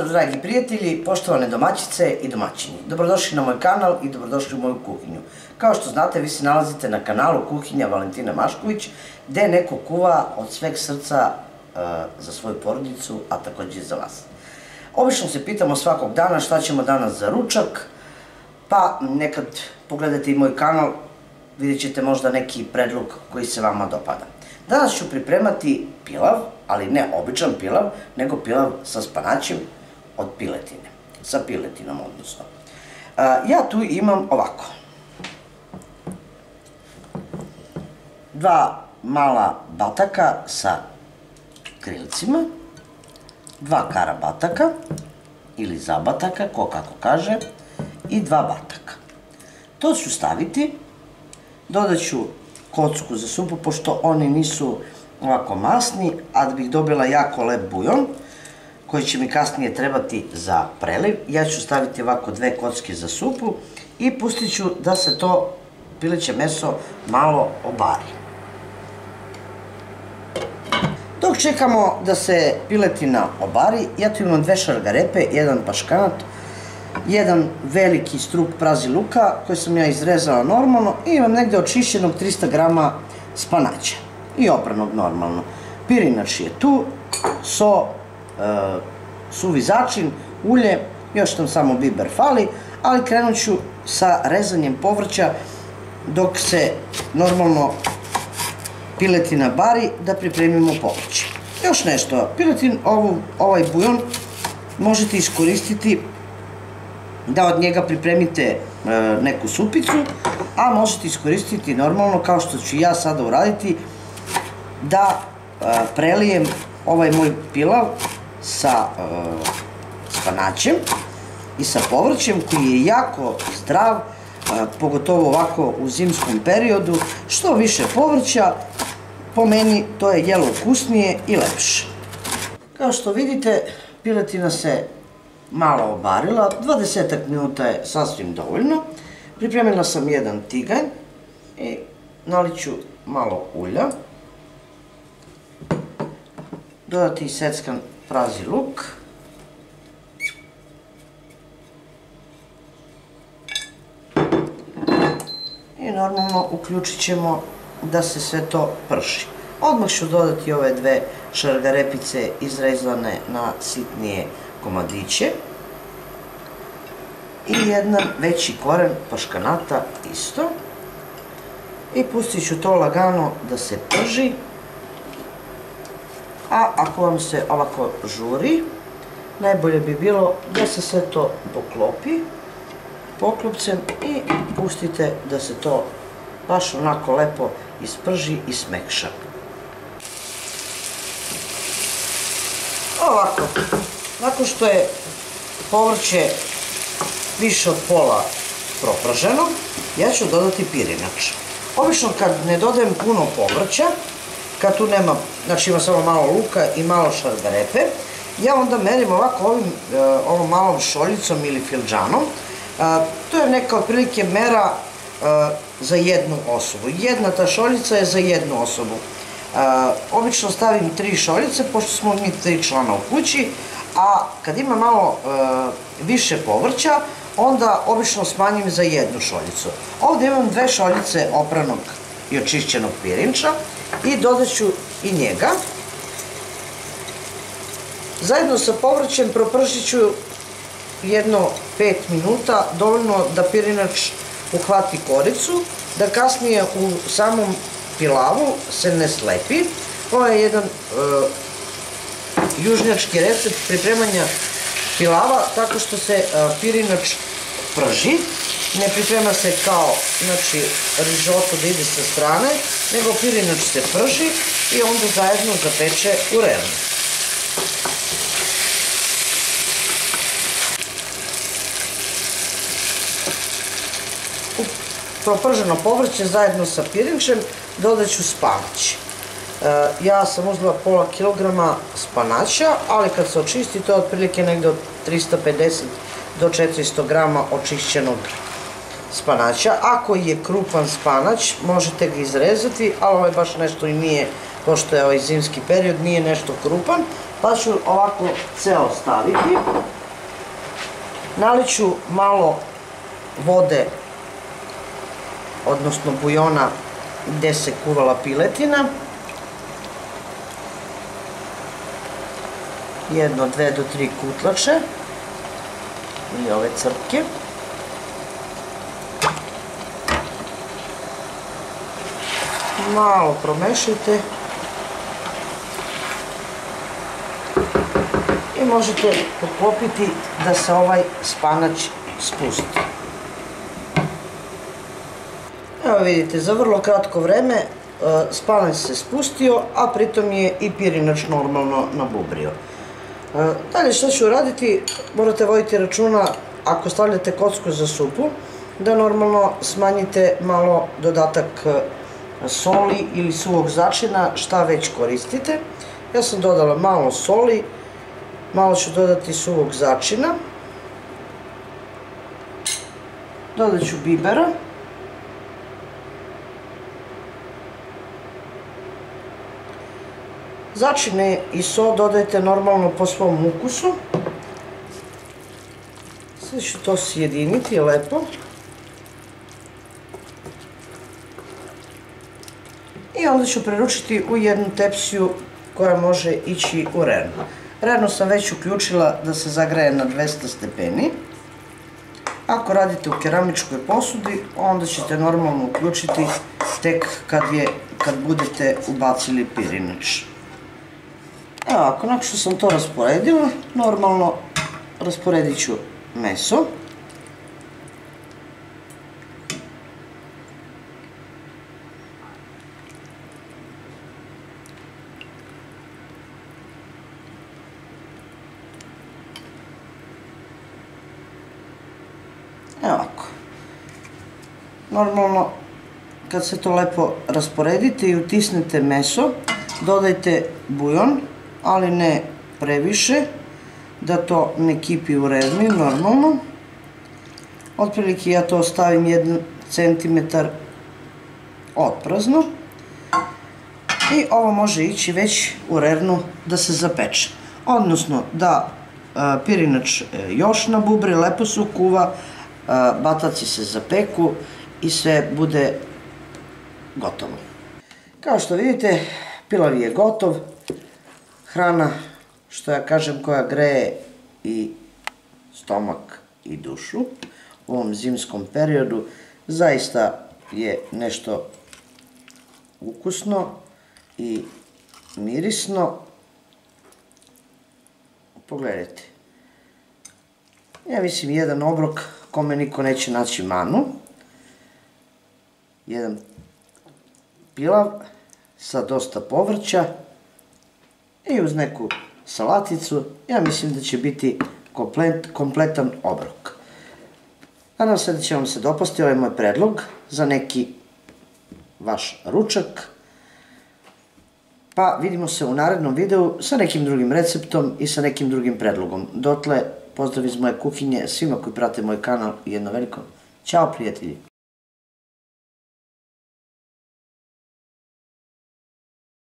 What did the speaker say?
Pozdrav dragi prijatelji, poštovane domaćice i domaćini. Dobrodošli na moj kanal i dobrodošli u moju kuhinju. Kao što znate, vi se nalazite na kanalu Kuhinja Valentina Mašković, gde neko kuva od sveg srca za svoju porodicu, a takođe i za vas. Obično se pitamo svakog dana šta ćemo danas za ručak, pa nekad pogledajte i moj kanal, vidjet ćete možda neki predlog koji se vama dopada. Danas ću pripremati pilav, ali ne običan pilav, nego pilav sa spanaćem od piletine, sa piletinom odnosno. Ja tu imam ovako. 2 mala bataka sa krilcima, 2 kara bataka ili zabataka, ko kako kaže, i 2 bataka. To ću staviti, dodat ću kocku za supu, pošto oni nisu ovako masni, a da bih dobila jako lep bujon, koji će mi kasnije trebati za preliv, ja ću staviti ovako 2 kocke za supu i pustit ću da se to pileće meso malo obari. Dok čekamo da se piletina obari, ja tu imam 2 šargarepe, 1 paškanat, 1 veliki struk prazi luka koji sam ja izrezala normalno i imam negde očišćenog 300 grama spanaća i opranog normalno. Pirinač je tu, so, suvi začin, ulje, još nam samo biber fali, ali krenut ću sa rezanjem povrća dok se normalno piletina bari da pripremimo povrće. Još nešto, ovaj bujon možete iskoristiti da od njega pripremite neku supicu, a možete iskoristiti normalno, kao što ću ja sada uraditi, da prelijem ovaj moj pilav sa spanaćem i sa povrćem koji je jako zdrav, pogotovo ovako u zimskom periodu. Što više povrća, po meni to je jelo ukusnije i lepše. Kao što vidite, piletina se malo obarila, 20 minuta je sasvim dovoljno. Pripremila sam 1 tiganj i naliću malo ulja. Dodati seckan prazi luk. I normalno uključit ćemo da se sve to prži. Odmah ću dodati ove 2 šargarepice izrezane na sitnije komadiće i 1 veći koren paškanata isto i pustit ću to lagano da se prži, a ako vam se ovako žuri, najbolje bi bilo da se sve to poklopi poklopcem i pustite da se to baš onako lepo isprži i smekša. Ovako, nakon što je povrće više od pola proprženo, ja ću dodati pirinač. Obično kad ne dodajem puno povrća, kad tu nema, znači ima samo malo luka i malo šargarepe, ja onda merim ovako ovom malom šoljicom ili filđanom. To je neka otprilike mera za 1 osobu. Jedna ta šoljica je za 1 osobu. Obično stavim 3 šoljice, pošto smo mi 3 člana u kući, a kad ima malo više povrća, onda obično smanjim za 1 šoljicu. Ovde imam 2 šoljice opranog i očišćenog pirinča i dodat ću i njega. Zajedno sa povrćem propržit ću jedno 5 minuta, dovoljno da pirinač uhvati koricu, da kasnije u samom pilavu se ne slepi. Ovo je jedan južnjački recept pripremanja pilava, tako što se pirinač prži. Ne priprema se kao, znači, rižoto da ide sa strane, nego pirinač se prži i onda zajedno zapeče u revnu. Proprženo povrće zajedno sa pirinčem dodat ću spanać. Ja sam uzela pola kilograma spanaća, ali kad se očisti to je otprilike negde od 350 do 400 grama očišćenog spanaća. Ako je krupan spanać, možete ga izrezati, ali ovaj baš nešto i nije, pošto je ovaj zimski period, nije nešto krupan, Pa ću ovako ceo staviti. Naliću malo vode, odnosno bujona gde se kuvala piletina. 1, 2 do 3 kutlače i ove crpke. Malo promešajte i možete poklopiti da se ovaj spanać spusti. Evo vidite, za vrlo kratko vreme spanać se spustio, a pritom je i pirinač normalno nabubrio. Dalje što ću raditi, morate voditi računa ako stavljate kocku za supu, da normalno smanjite malo dodatak soli ili suvog začina, šta već koristite. Ja sam dodala malo soli, malo ću dodati suvog začina, dodat ću bibera, začine i so dodajte normalno po svom ukusu. Sad ću to sjediniti lepo. I onda ću preručiti u jednu tepsiju koja može ići u rernu. Rernu sam već uključila da se zagreje na 200 stepeni. Ako radite u keramičkoj posudi, onda ćete normalno uključiti tek kad budete ubacili pirinač. Evo ovako, nakon što sam to rasporedila, normalno rasporedit ću meso. Evo ovako. Normalno, kad se to lepo rasporedite i utisnete meso, dodajte bujon, ali ne previše, da to ne kipi u rerni, normalno. Otprilike ja to ostavim 1 cm otprazno. I ovo može ići već u rernu da se zapeče. Odnosno da pirinač još nabubri, lepo se ukuva, bataci se zapeku i sve bude gotovo. Kao što vidite, pilav je gotov. Hrana, što ja kažem, koja greje i stomak i dušu u ovom zimskom periodu, zaista je nešto ukusno i mirisno. Pogledajte. Ja mislim jedan obrok kome niko neće naći manu. Jedan pilav sa dosta povrća i uz neku salaticu. Ja mislim da će biti kompletan obrok. Nadam se da će vam se dopasti ovaj moj predlog za neki vaš ručak. Pa vidimo se u narednom videu sa nekim drugim receptom i sa nekim drugim predlogom. Dotle, pozdrav iz moje kuhinje svima koji prate moj kanal i jedno veliko ćao prijatelji!